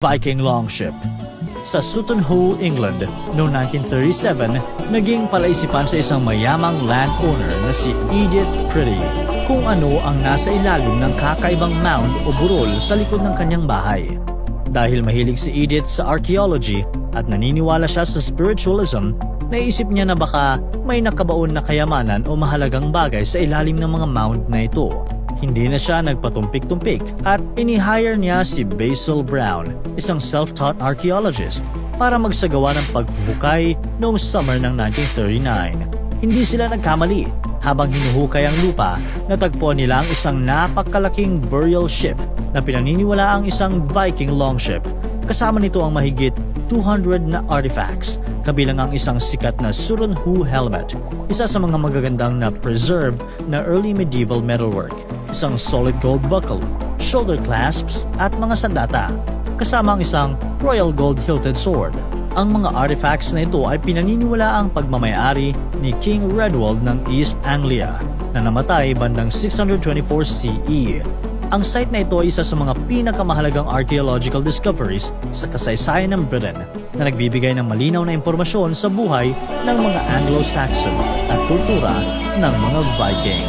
Viking longship. Sa Sutton Hoo, England, noong 1937, naging palaisipan sa isang mayamang landowner na si Edith Pretty kung ano ang nasa ilalim ng kakaibang mound o burol sa likod ng kanyang bahay. Dahil mahilig si Edith sa archaeology at naniniwala siya sa spiritualism, naisip niya na baka may nakabaon na kayamanan o mahalagang bagay sa ilalim ng mga mound na ito. Hindi na siya nagpatumpik-tumpik at inihire niya si Basil Brown, isang self-taught archaeologist, para magsagawa ng paghuhukay noong summer ng 1939. Hindi sila nagkamali. Habang hinuhukay ang lupa, natagpuan nila ang isang napakalaking burial ship na pinaniniwala ang isang Viking longship. Kasama nito ang mahigit 200 na artifacts, kabilang ang isang sikat na Sutton Hoo helmet, isa sa mga magagandang na preserved na early medieval metalwork, isang solid gold buckle, shoulder clasps at mga sandata, kasama ang isang royal gold hilted sword. Ang mga artifacts na ito ay pinaniniwala ang pagmamayari ni King Redwald ng East Anglia na namatay bandang 624 CE. Ang site na ito ay isa sa mga pinakamahalagang archaeological discoveries sa kasaysayan ng Britain na nagbibigay ng malinaw na impormasyon sa buhay ng mga Anglo-Saxon at kultura ng mga Viking.